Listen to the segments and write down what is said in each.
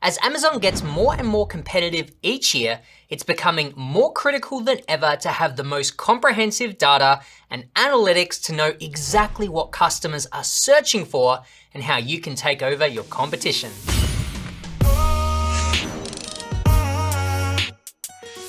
As Amazon gets more and more competitive each year, it's becoming more critical than ever to have the most comprehensive data and analytics to know exactly what customers are searching for and how you can take over your competition.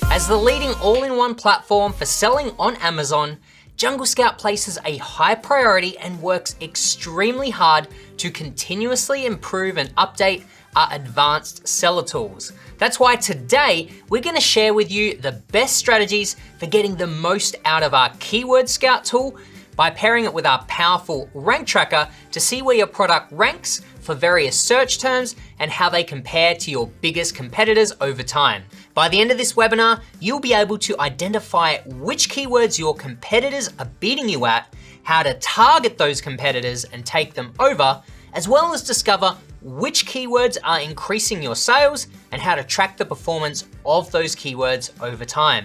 As the leading all-in-one platform for selling on Amazon, Jungle Scout places a high priority and works extremely hard to continuously improve and update our advanced seller tools. That's why today we're going to share with you the best strategies for getting the most out of our Keyword Scout tool by pairing it with our powerful rank tracker to see where your product ranks for various search terms and how they compare to your biggest competitors over time. By the end of this webinar, you'll be able to identify which keywords your competitors are beating you at, how to target those competitors and take them over, as well as discover which keywords are increasing your sales and how to track the performance of those keywords over time.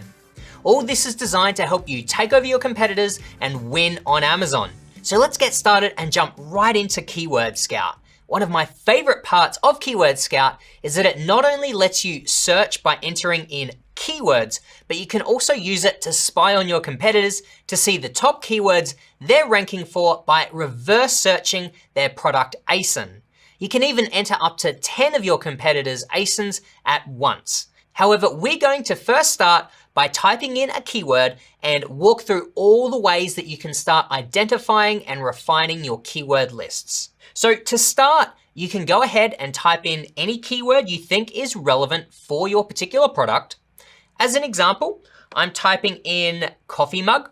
All this is designed to help you take over your competitors and win on Amazon. So let's get started and jump right into Keyword Scout. One of my favorite parts of Keyword Scout is that it not only lets you search by entering in keywords, but you can also use it to spy on your competitors to see the top keywords they're ranking for by reverse searching their product ASIN. You can even enter up to 10 of your competitors' ASINs at once. However, we're going to first start by typing in a keyword and walk through all the ways that you can start identifying and refining your keyword lists. So to start, you can go ahead and type in any keyword you think is relevant for your particular product. As an example, I'm typing in coffee mug,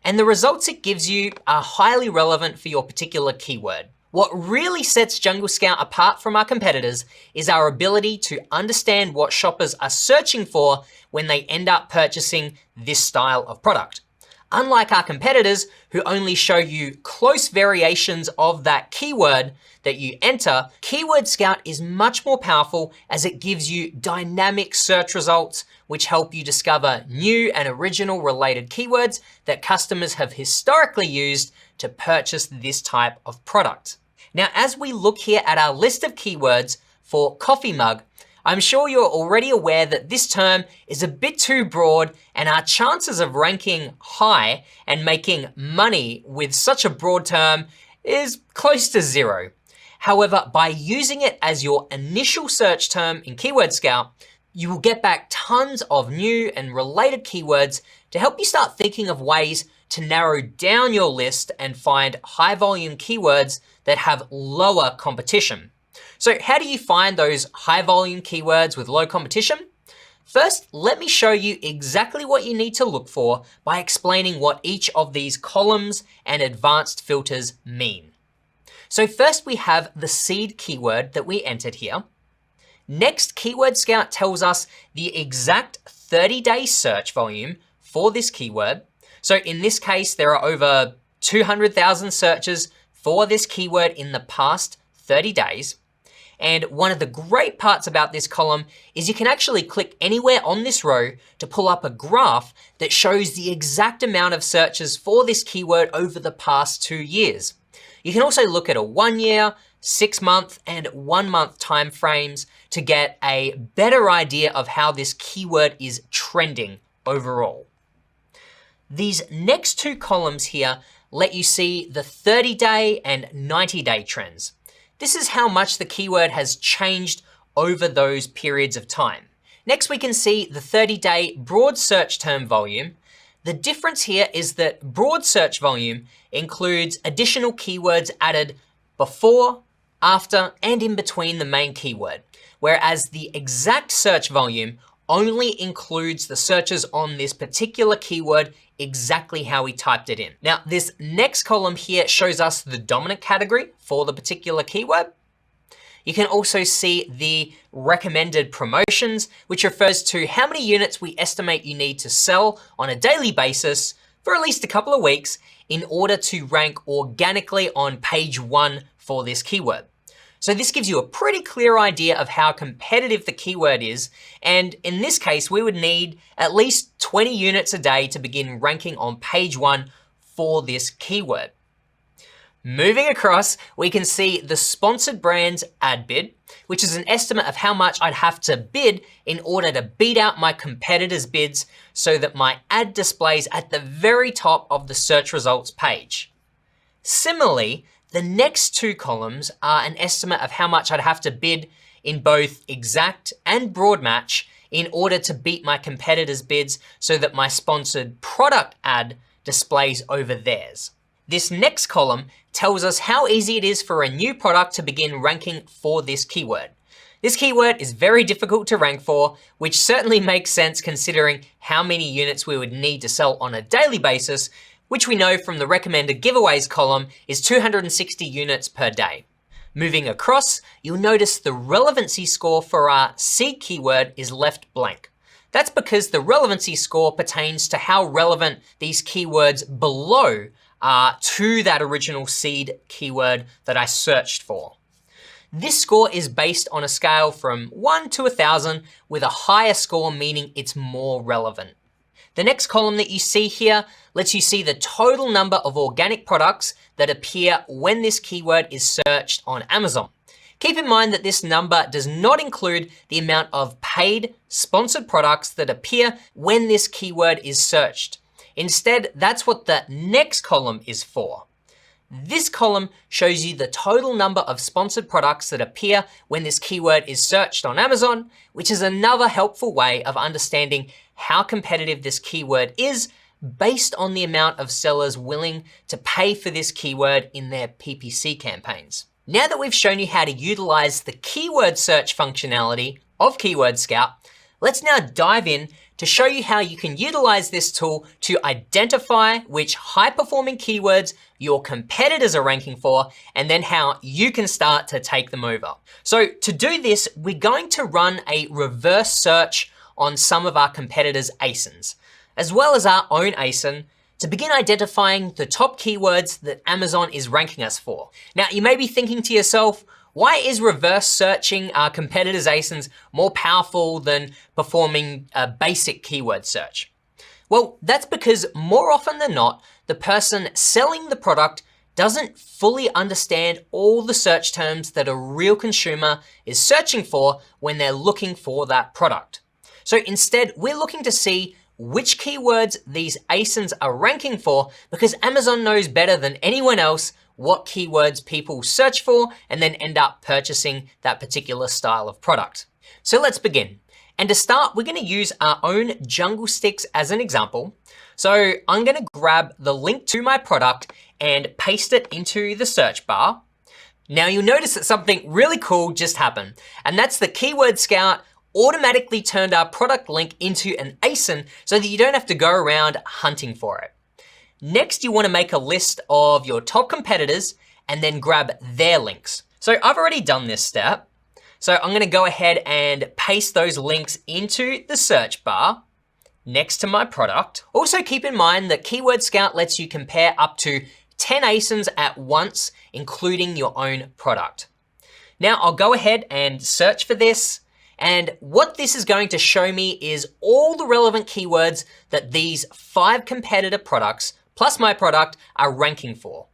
and the results it gives you are highly relevant for your particular keyword. What really sets Jungle Scout apart from our competitors is our ability to understand what shoppers are searching for when they end up purchasing this style of product. Unlike our competitors who only show you close variations of that keyword that you enter, Keyword Scout is much more powerful as it gives you dynamic search results which help you discover new and original related keywords that customers have historically used to purchase this type of product. Now, as we look here at our list of keywords for coffee mug, I'm sure you're already aware that this term is a bit too broad and our chances of ranking high and making money with such a broad term is close to zero. However, by using it as your initial search term in Keyword Scout, you will get back tons of new and related keywords to help you start thinking of ways to narrow down your list and find high volume keywords that have lower competition. So how do you find those high volume keywords with low competition? First, let me show you exactly what you need to look for by explaining what each of these columns and advanced filters mean. So first we have the seed keyword that we entered here. Next, Keyword Scout tells us the exact 30-day search volume for this keyword. So in this case, there are over 200,000 searches for this keyword in the past 30 days. And one of the great parts about this column is you can actually click anywhere on this row to pull up a graph that shows the exact amount of searches for this keyword over the past 2 years. You can also look at a 1 year, 6 month, and 1 month time frames to get a better idea of how this keyword is trending overall. These next two columns here let you see the 30-day and 90-day trends. This is how much the keyword has changed over those periods of time. Next, we can see the 30-day broad search term volume. The difference here is that broad search volume includes additional keywords added before, after, and in between the main keyword, whereas the exact search volume only includes the searches on this particular keyword exactly how we typed it in. Now, this next column here shows us the dominant category for the particular keyword. You can also see the recommended promotions, which refers to how many units we estimate you need to sell on a daily basis for at least a couple of weeks in order to rank organically on page 1 for this keyword. So this gives you a pretty clear idea of how competitive the keyword is. And in this case, we would need at least 20 units a day to begin ranking on page 1 for this keyword. Moving across, we can see the sponsored brands ad bid, which is an estimate of how much I'd have to bid in order to beat out my competitors' bids so that my ad displays at the very top of the search results page. Similarly, the next two columns are an estimate of how much I'd have to bid in both exact and broad match in order to beat my competitors' bids so that my sponsored product ad displays over theirs. This next column tells us how easy it is for a new product to begin ranking for this keyword. This keyword is very difficult to rank for, which certainly makes sense considering how many units we would need to sell on a daily basis, which we know from the recommended giveaways column is 260 units per day. Moving across, you'll notice the relevancy score for our seed keyword is left blank. That's because the relevancy score pertains to how relevant these keywords below are to that original seed keyword that I searched for. This score is based on a scale from 1 to 1,000, with a higher score meaning it's more relevant. The next column that you see here lets you see the total number of organic products that appear when this keyword is searched on Amazon. Keep in mind that this number does not include the amount of paid sponsored products that appear when this keyword is searched. Instead, that's what the next column is for. This column shows you the total number of sponsored products that appear when this keyword is searched on Amazon, which is another helpful way of understanding how competitive this keyword is based on the amount of sellers willing to pay for this keyword in their PPC campaigns. Now that we've shown you how to utilize the keyword search functionality of Keyword Scout, let's now dive in to show you how you can utilize this tool to identify which high-performing keywords your competitors are ranking for, and then how you can start to take them over. So to do this, we're going to run a reverse search on some of our competitors' ASINs, as well as our own ASIN, to begin identifying the top keywords that Amazon is ranking us for. Now, you may be thinking to yourself, why is reverse searching our competitors' ASINs more powerful than performing a basic keyword search? Well, that's because more often than not, the person selling the product doesn't fully understand all the search terms that a real consumer is searching for when they're looking for that product. So instead, we're looking to see which keywords these ASINs are ranking for, because Amazon knows better than anyone else what keywords people search for and then end up purchasing that particular style of product. So let's begin. And to start, we're going to use our own jungle sticks as an example. So I'm going to grab the link to my product and paste it into the search bar. Now you'll notice that something really cool just happened, and that's the Keyword Scout automatically turned our product link into an ASIN so that you don't have to go around hunting for it. Next, you want to make a list of your top competitors and then grab their links. So I've already done this step. So I'm going to go ahead and paste those links into the search bar next to my product. Also keep in mind that Keyword Scout lets you compare up to 10 ASINs at once, including your own product. Now I'll go ahead and search for this. And what this is going to show me is all the relevant keywords that these 5 competitor products plus my product are ranking for.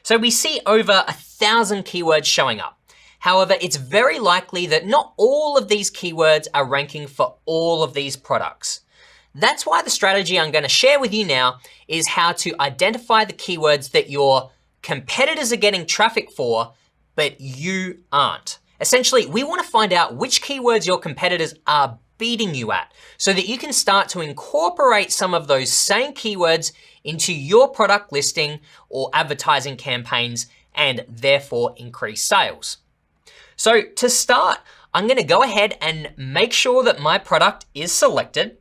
So we see over 1,000 keywords showing up. However, it's very likely that not all of these keywords are ranking for all of these products. That's why the strategy I'm going to share with you now is how to identify the keywords that your competitors are getting traffic for, but you aren't. Essentially, we want to find out which keywords your competitors are beating you at so that you can start to incorporate some of those same keywords into your product listing or advertising campaigns and therefore increase sales. So to start, I'm going to go ahead and make sure that my product is selected.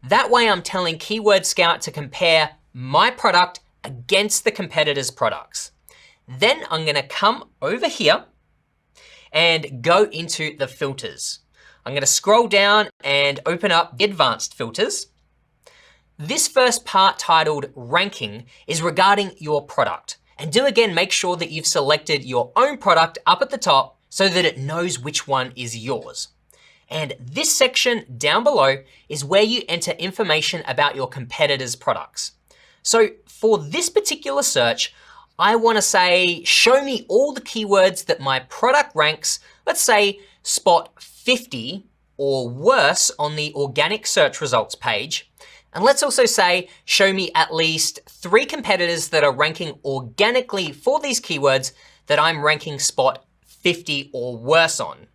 That way I'm telling Keyword Scout to compare my product against the competitors' products. Then I'm going to come over here and go into the filters. I'm going to scroll down and open up the advanced filters. This first part titled ranking is regarding your product. And do again make sure that you've selected your own product up at the top so that it knows which one is yours. And this section down below is where you enter information about your competitors' products. So for this particular search, I want to say, show me all the keywords that my product ranks, let's say spot 50 or worse on the organic search results page. And let's also say, show me at least 3 competitors that are ranking organically for these keywords that I'm ranking spot 50 or worse on.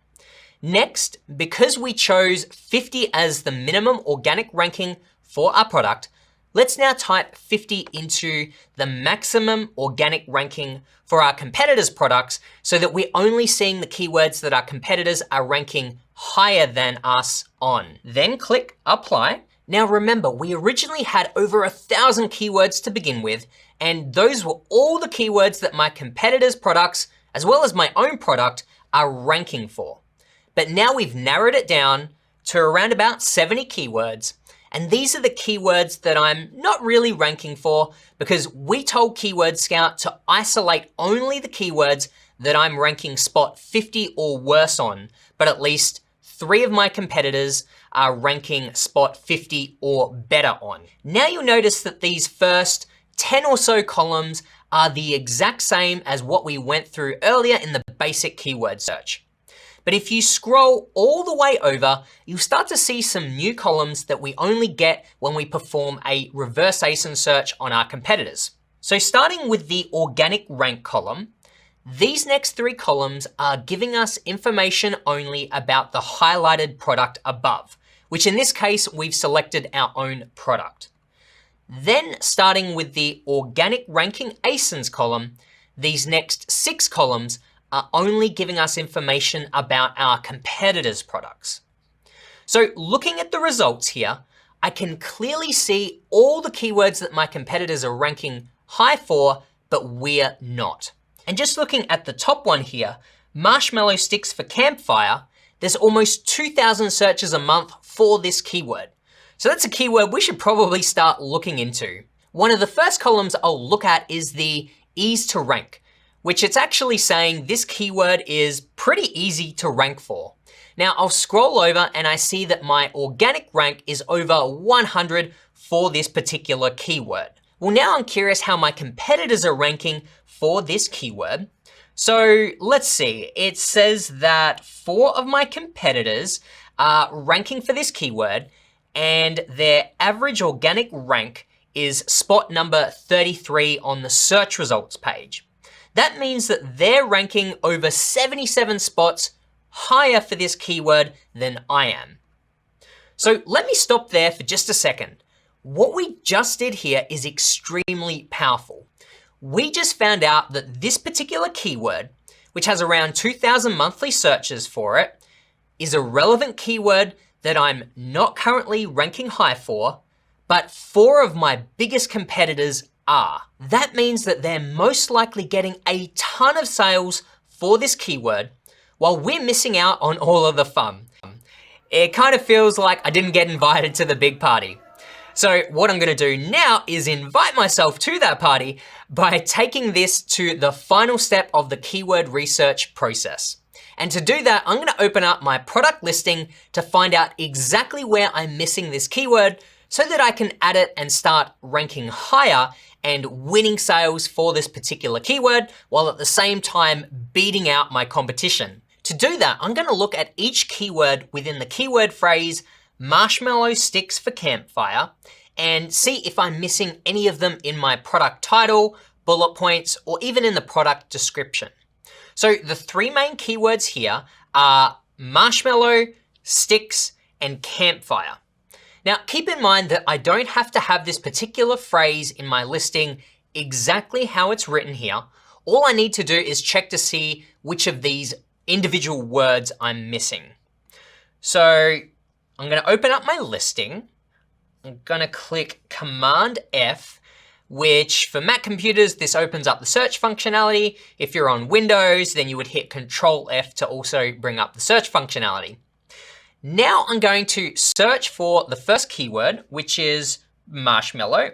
Next, because we chose 50 as the minimum organic ranking for our product, let's now type 50 into the maximum organic ranking for our competitors' products so that we're only seeing the keywords that our competitors are ranking higher than us on. Then click Apply. Now remember, we originally had over 1,000 keywords to begin with, and those were all the keywords that my competitors' products, as well as my own product, are ranking for. But now we've narrowed it down to around about 70 keywords. And these are the keywords that I'm not really ranking for because we told Keyword Scout to isolate only the keywords that I'm ranking spot 50 or worse on, but at least 3 of my competitors are ranking spot 50 or better on. Now you'll notice that these first 10 or so columns are the exact same as what we went through earlier in the basic keyword search. But if you scroll all the way over, you'll start to see some new columns that we only get when we perform a reverse ASIN search on our competitors. So starting with the organic rank column, these next 3 columns are giving us information only about the highlighted product above, which in this case, we've selected our own product. Then starting with the organic ranking ASINs column, these next 6 columns are only giving us information about our competitors' products. So looking at the results here, I can clearly see all the keywords that my competitors are ranking high for, but we're not. And just looking at the top one here, marshmallow sticks for campfire, there's almost 2,000 searches a month for this keyword. So that's a keyword we should probably start looking into. One of the first columns I'll look at is the ease to rank, which it's actually saying this keyword is pretty easy to rank for. Now I'll scroll over and I see that my organic rank is over 100 for this particular keyword. Well, now I'm curious how my competitors are ranking for this keyword. So let's see, it says that 4 of my competitors are ranking for this keyword and their average organic rank is spot number 33 on the search results page. That means that they're ranking over 77 spots higher for this keyword than I am. So let me stop there for just a second. What we just did here is extremely powerful. We just found out that this particular keyword, which has around 2,000 monthly searches for it, is a relevant keyword that I'm not currently ranking high for, but 4 of my biggest competitors are. That means that they're most likely getting a ton of sales for this keyword while we're missing out on all of the fun. It kind of feels like I didn't get invited to the big party. So what I'm gonna do now is invite myself to that party by taking this to the final step of the keyword research process. And to do that, I'm gonna open up my product listing to find out exactly where I'm missing this keyword so that I can add it and start ranking higher and winning sales for this particular keyword while at the same time beating out my competition. To do that, I'm gonna look at each keyword within the keyword phrase marshmallow sticks for campfire and see if I'm missing any of them in my product title, bullet points, or even in the product description. So the 3 main keywords here are marshmallow, sticks, and campfire. Now, keep in mind that I don't have to have this particular phrase in my listing exactly how it's written here. All I need to do is check to see which of these individual words I'm missing. So I'm gonna open up my listing. I'm gonna click Command F, which for Mac computers, this opens up the search functionality. If you're on Windows, then you would hit Control F to also bring up the search functionality. Now I'm going to search for the first keyword, which is marshmallow.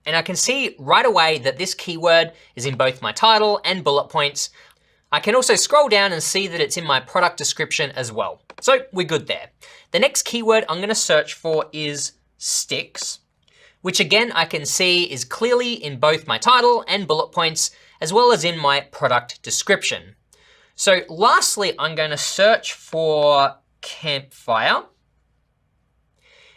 And I can see right away that this keyword is in both my title and bullet points. I can also scroll down and see that it's in my product description as well. So we're good there. The next keyword I'm gonna search for is sticks, which again I can see is clearly in both my title and bullet points, as well as in my product description. So lastly, I'm going to search for campfire.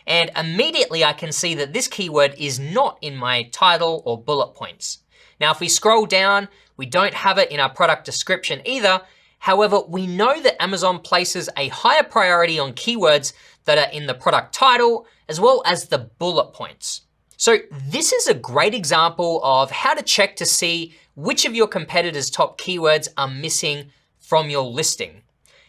And immediately I can see that this keyword is not in my title or bullet points. Now, if we scroll down, we don't have it in our product description either. However, we know that Amazon places a higher priority on keywords that are in the product title, as well as the bullet points. So this is a great example of how to check to see which of your competitors' top keywords are missing from your listing.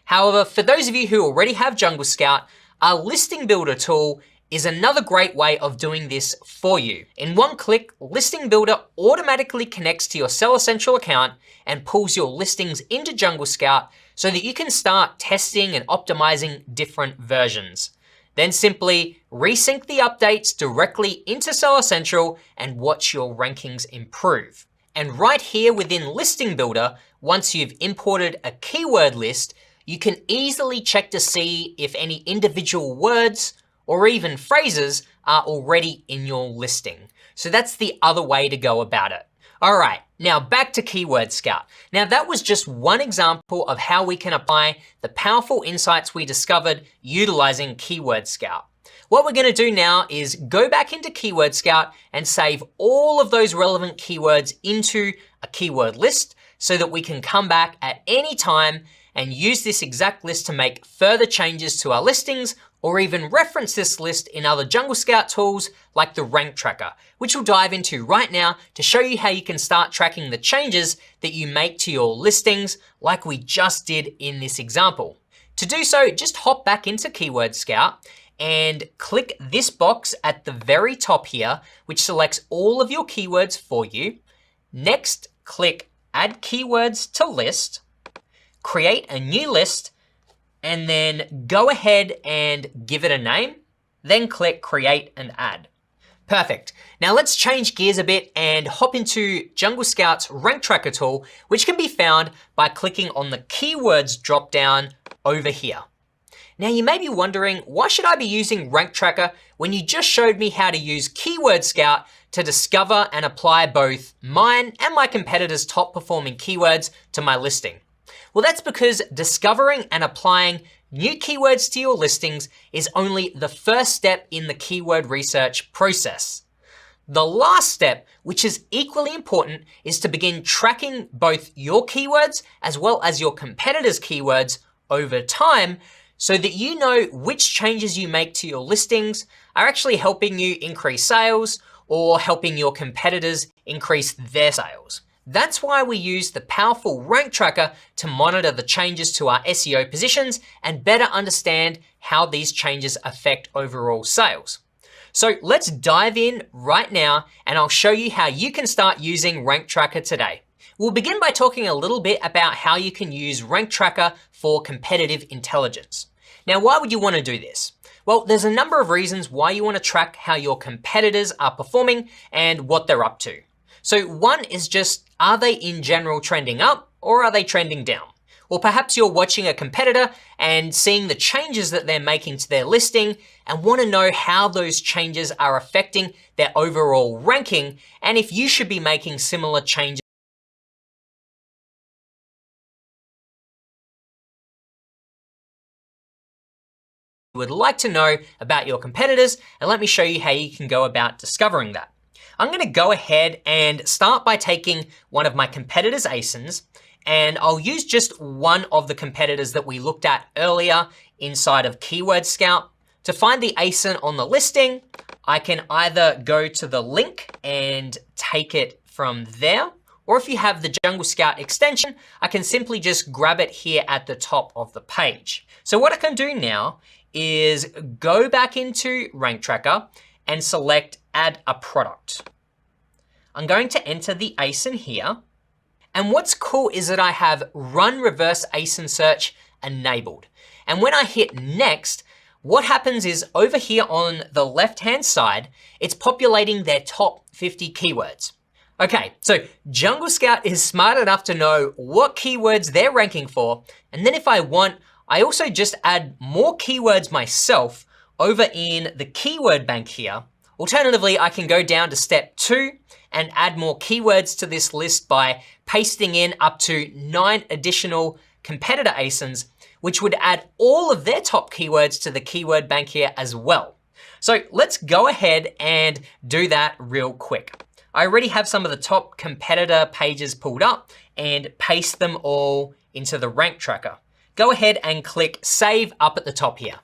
However, for those of you who already have Jungle Scout, our listing builder tool is another great way of doing this for you. In one click, Listing Builder automatically connects to your Seller Central account and pulls your listings into Jungle Scout so that you can start testing and optimizing different versions. Then simply resync the updates directly into Seller Central and watch your rankings improve. And right here within Listing Builder, once you've imported a keyword list, you can easily check to see if any individual words or even phrases are already in your listing. So that's the other way to go about it. All right, now back to Keyword Scout. Now that was just one example of how we can apply the powerful insights we discovered utilizing Keyword Scout. What we're gonna do now is go back into Keyword Scout and save all of those relevant keywords into a keyword list so that we can come back at any time and use this exact list to make further changes to our listings, or even reference this list in other Jungle Scout tools like the Rank Tracker, which we'll dive into right now to show you how you can start tracking the changes that you make to your listings like we just did in this example. To do so, just hop back into Keyword Scout and click this box at the very top here, which selects all of your keywords for you. Next, click Add Keywords to List, create a new list, and then go ahead and give it a name, then click Create and Add. Perfect. Now let's change gears a bit and hop into Jungle Scout's Rank Tracker tool, which can be found by clicking on the Keywords dropdown over here. Now you may be wondering, why should I be using Rank Tracker when you just showed me how to use Keyword Scout to discover and apply both mine and my competitors' top performing keywords to my listing? Well, that's because discovering and applying new keywords to your listings is only the first step in the keyword research process. The last step, which is equally important, is to begin tracking both your keywords as well as your competitors' keywords over time so that you know which changes you make to your listings are actually helping you increase sales or helping your competitors increase their sales. That's why we use the powerful Rank Tracker to monitor the changes to our SEO positions and better understand how these changes affect overall sales. So let's dive in right now and I'll show you how you can start using Rank Tracker today. We'll begin by talking a little bit about how you can use Rank Tracker for competitive intelligence. Now, why would you want to do this? Well, there's a number of reasons why you want to track how your competitors are performing and what they're up to. So one is just, are they in general trending up or are they trending down? Or perhaps you're watching a competitor and seeing the changes that they're making to their listing and want to know how those changes are affecting their overall ranking and if you should be making similar changes. You would like to know about your competitors, and let me show you how you can go about discovering that. I'm going to go ahead and start by taking one of my competitors' ASINs, and I'll use just one of the competitors that we looked at earlier inside of Keyword Scout. To find the ASIN on the listing, I can either go to the link and take it from there, or if you have the Jungle Scout extension, I can simply just grab it here at the top of the page. So what I can do now is go back into Rank Tracker and select Add a Product. I'm going to enter the ASIN here. And what's cool is that I have Run Reverse ASIN Search enabled. And when I hit Next, what happens is over here on the left-hand side, it's populating their top 50 keywords. Okay, so Jungle Scout is smart enough to know what keywords they're ranking for. And then if I want, I also just add more keywords myself over in the keyword bank here, Alternatively, I can go down to step 2 and add more keywords to this list by pasting in up to 9 additional competitor ASINs, which would add all of their top keywords to the keyword bank here as well. So let's go ahead and do that real quick. I already have some of the top competitor pages pulled up and paste them all into the rank tracker. Go ahead and click save up at the top here.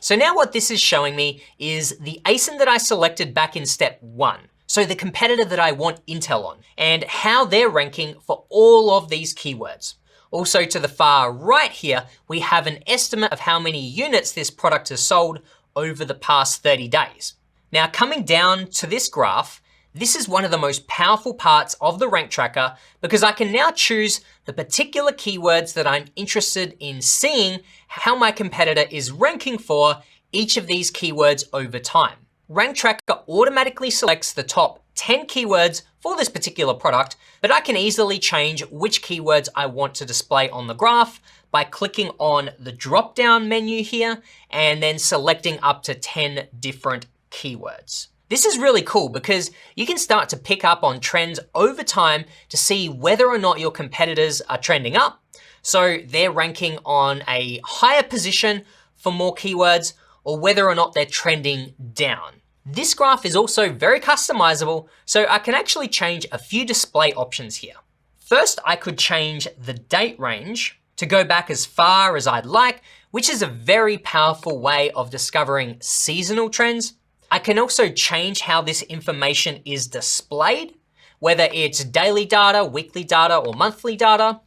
So now what this is showing me is the ASIN that I selected back in step 1. So the competitor that I want intel on and how they're ranking for all of these keywords. Also to the far right here, we have an estimate of how many units this product has sold over the past 30 days. Now coming down to this graph, this is one of the most powerful parts of the rank tracker because I can now choose the particular keywords that I'm interested in seeing how my competitor is ranking for each of these keywords over time. Rank Tracker automatically selects the top 10 keywords for this particular product, but I can easily change which keywords I want to display on the graph by clicking on the drop-down menu here and then selecting up to 10 different keywords. This is really cool because you can start to pick up on trends over time to see whether or not your competitors are trending up. So they're ranking on a higher position for more keywords, or whether or not they're trending down. This graph is also very customizable, so I can actually change a few display options here. First, I could change the date range to go back as far as I'd like, which is a very powerful way of discovering seasonal trends. I can also change how this information is displayed, whether it's daily data, weekly data, or monthly data.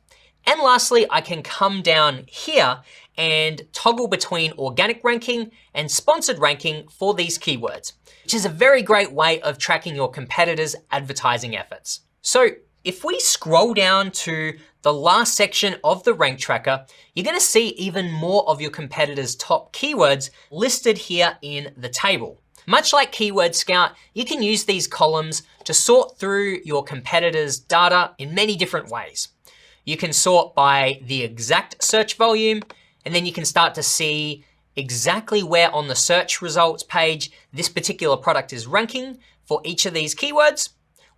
And lastly, I can come down here and toggle between organic ranking and sponsored ranking for these keywords, which is a very great way of tracking your competitors' advertising efforts. So if we scroll down to the last section of the rank tracker, you're gonna see even more of your competitors' top keywords listed here in the table. Much like Keyword Scout, you can use these columns to sort through your competitors' data in many different ways. You can sort by the exact search volume, and then you can start to see exactly where on the search results page this particular product is ranking for each of these keywords.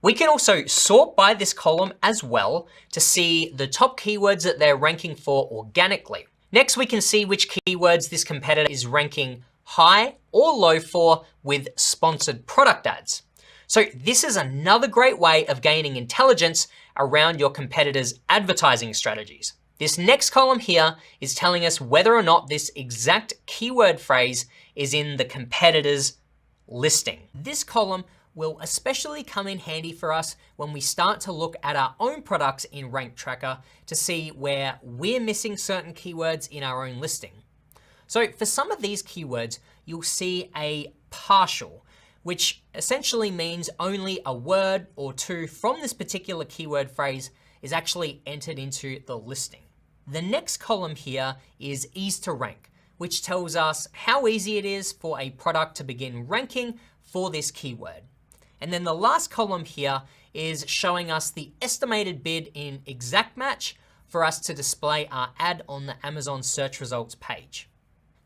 We can also sort by this column as well to see the top keywords that they're ranking for organically. Next, we can see which keywords this competitor is ranking high or low for with sponsored product ads. So this is another great way of gaining intelligence around your competitors' advertising strategies. This next column here is telling us whether or not this exact keyword phrase is in the competitor's listing. This column will especially come in handy for us when we start to look at our own products in Rank Tracker to see where we're missing certain keywords in our own listing. So for some of these keywords, you'll see a partial, which essentially means only a word or two from this particular keyword phrase is actually entered into the listing. The next column here is ease to rank, which tells us how easy it is for a product to begin ranking for this keyword. And then the last column here is showing us the estimated bid in exact match for us to display our ad on the Amazon search results page.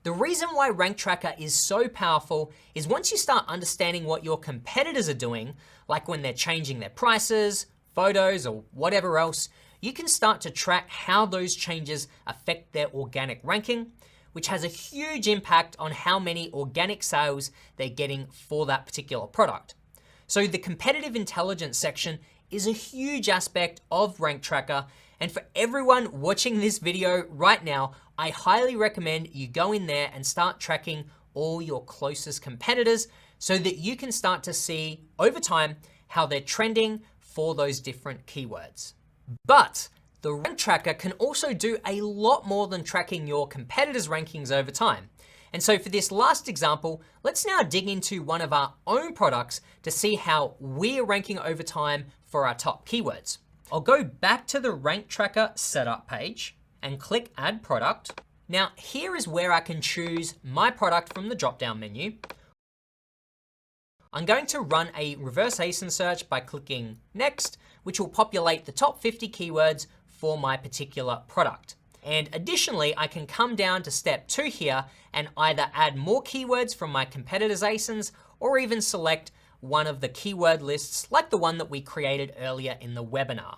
The reason why Rank Tracker is so powerful is once you start understanding what your competitors are doing, like when they're changing their prices, photos, or whatever else, you can start to track how those changes affect their organic ranking, which has a huge impact on how many organic sales they're getting for that particular product. So the competitive intelligence section is a huge aspect of Rank Tracker. And for everyone watching this video right now, I highly recommend you go in there and start tracking all your closest competitors so that you can start to see over time how they're trending for those different keywords. But the Rank Tracker can also do a lot more than tracking your competitors' rankings over time. And so for this last example, let's now dig into one of our own products to see how we're ranking over time for our top keywords. I'll go back to the Rank Tracker setup page and click Add Product. Now here is where I can choose my product from the drop-down menu. I'm going to run a reverse ASIN search by clicking Next, which will populate the top 50 keywords for my particular product. And additionally, I can come down to step 2 here and either add more keywords from my competitors' ASINs or even select one of the keyword lists like the one that we created earlier in the webinar.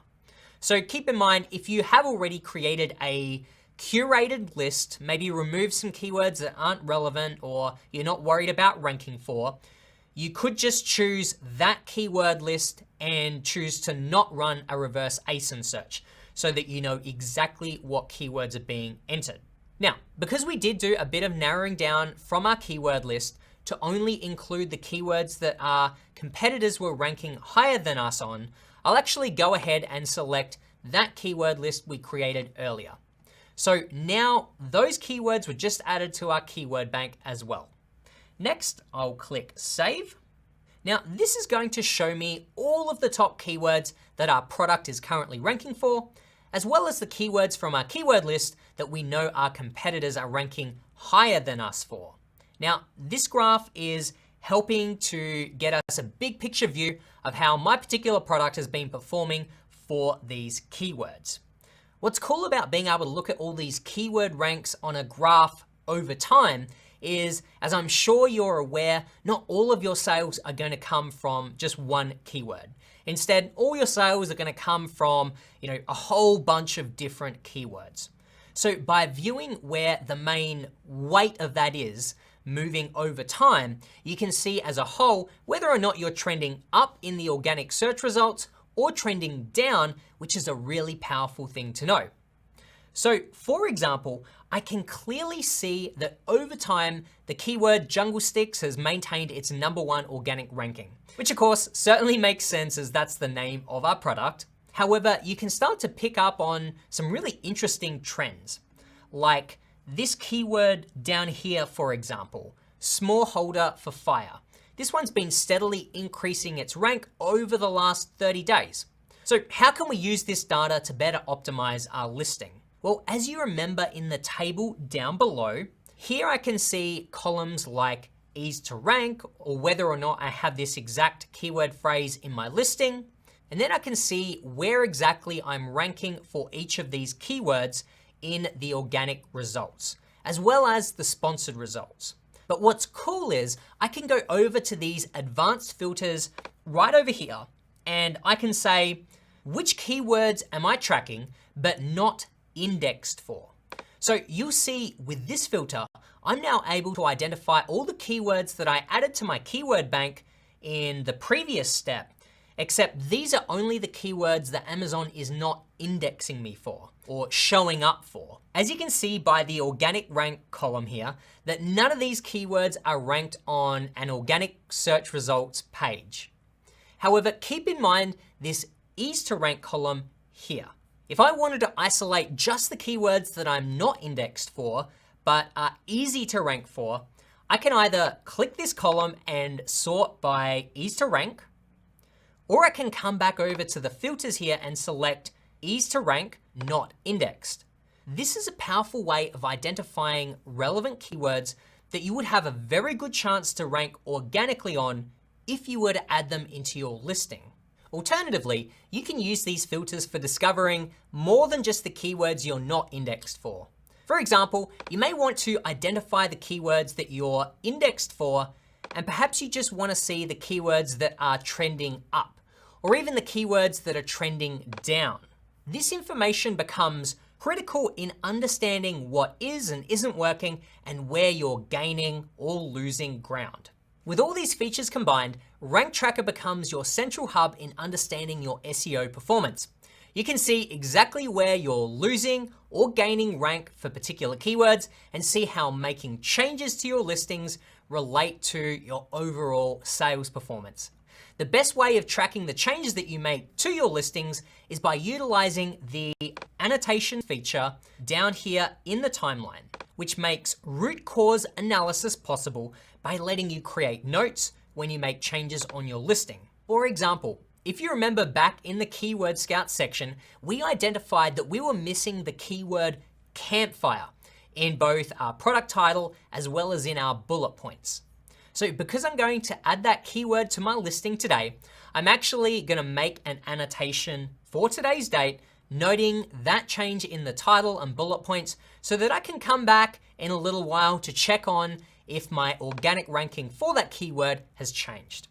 So keep in mind, if you have already created a curated list, maybe remove some keywords that aren't relevant or you're not worried about ranking for, you could just choose that keyword list and choose to not run a reverse ASIN search so that you know exactly what keywords are being entered. Now, because we did do a bit of narrowing down from our keyword list to only include the keywords that our competitors were ranking higher than us on, I'll actually go ahead and select that keyword list we created earlier. So now those keywords were just added to our keyword bank as well. Next, I'll click Save. Now, this is going to show me all of the top keywords that our product is currently ranking for, as well as the keywords from our keyword list that we know our competitors are ranking higher than us for. Now, this graph is helping to get us a big picture view of how my particular product has been performing for these keywords. What's cool about being able to look at all these keyword ranks on a graph over time is, as I'm sure you're aware, not all of your sales are going to come from just one keyword. Instead, all your sales are going to come from, a whole bunch of different keywords. So by viewing where the main weight of that is moving over time, you can see as a whole whether or not you're trending up in the organic search results or trending down, which is a really powerful thing to know. So for example, I can clearly see that over time, the keyword jungle sticks has maintained its #1 organic ranking, which of course certainly makes sense as that's the name of our product. However, you can start to pick up on some really interesting trends, like this keyword down here, for example, smallholder for fire. This one's been steadily increasing its rank over the last 30 days. So how can we use this data to better optimize our listing? Well, as you remember in the table down below, here I can see columns like ease to rank or whether or not I have this exact keyword phrase in my listing. And then I can see where exactly I'm ranking for each of these keywords in the organic results, as well as the sponsored results. But what's cool is I can go over to these advanced filters right over here, and I can say, which keywords am I tracking but not indexed for? So you'll see with this filter, I'm now able to identify all the keywords that I added to my keyword bank in the previous step, except these are only the keywords that Amazon is not indexing me for or showing up for. As you can see by the organic rank column here, that none of these keywords are ranked on an organic search results page. However, keep in mind this ease to rank column here. If I wanted to isolate just the keywords that I'm not indexed for, but are easy to rank for, I can either click this column and sort by ease to rank, or I can come back over to the filters here and select ease to rank, not indexed. This is a powerful way of identifying relevant keywords that you would have a very good chance to rank organically on if you were to add them into your listing. Alternatively, you can use these filters for discovering more than just the keywords you're not indexed for. For example, you may want to identify the keywords that you're indexed for, and perhaps you just want to see the keywords that are trending up, or even the keywords that are trending down. This information becomes critical in understanding what is and isn't working and where you're gaining or losing ground. With all these features combined, Rank Tracker becomes your central hub in understanding your SEO performance. You can see exactly where you're losing or gaining rank for particular keywords and see how making changes to your listings relate to your overall sales performance. The best way of tracking the changes that you make to your listings is by utilizing the annotation feature down here in the timeline, which makes root cause analysis possible by letting you create notes when you make changes on your listing. For example, if you remember back in the Keyword Scout section, we identified that we were missing the keyword campfire in both our product title as well as in our bullet points. So because I'm going to add that keyword to my listing today, I'm actually going to make an annotation for today's date, noting that change in the title and bullet points so that I can come back in a little while to check on if my organic ranking for that keyword has changed.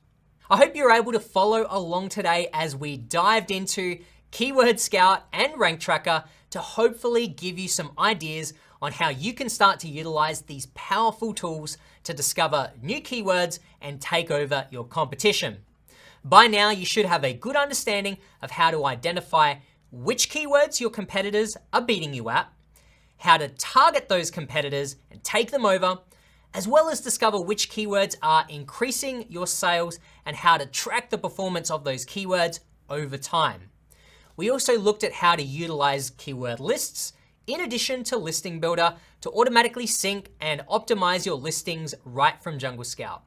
I hope you're able to follow along today as we dived into Keyword Scout and Rank Tracker to hopefully give you some ideas on how you can start to utilize these powerful tools to discover new keywords and take over your competition. By now, you should have a good understanding of how to identify which keywords your competitors are beating you at, how to target those competitors and take them over, as well as discover which keywords are increasing your sales and how to track the performance of those keywords over time. We also looked at how to utilize keyword lists in addition to Listing Builder to automatically sync and optimize your listings right from Jungle Scout.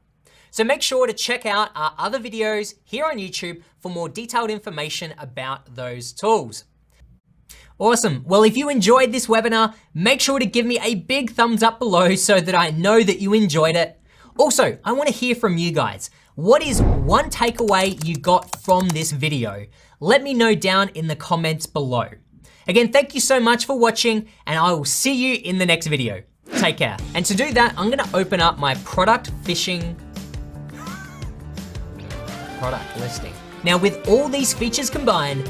So make sure to check out our other videos here on YouTube for more detailed information about those tools. Awesome. Well, if you enjoyed this webinar, make sure to give me a big thumbs up below so that I know that you enjoyed it. Also, I want to hear from you guys. What is one takeaway you got from this video? Let me know down in the comments below. Again, thank you so much for watching, and I will see you in the next video. Take care. And to do that, I'm gonna open up my product listing. Now with all these features combined,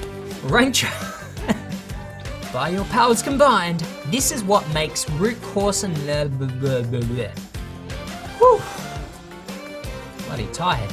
by your powers combined, this is what makes root cause and blah, blah, blah, blah, blah. Whew. Bloody tired.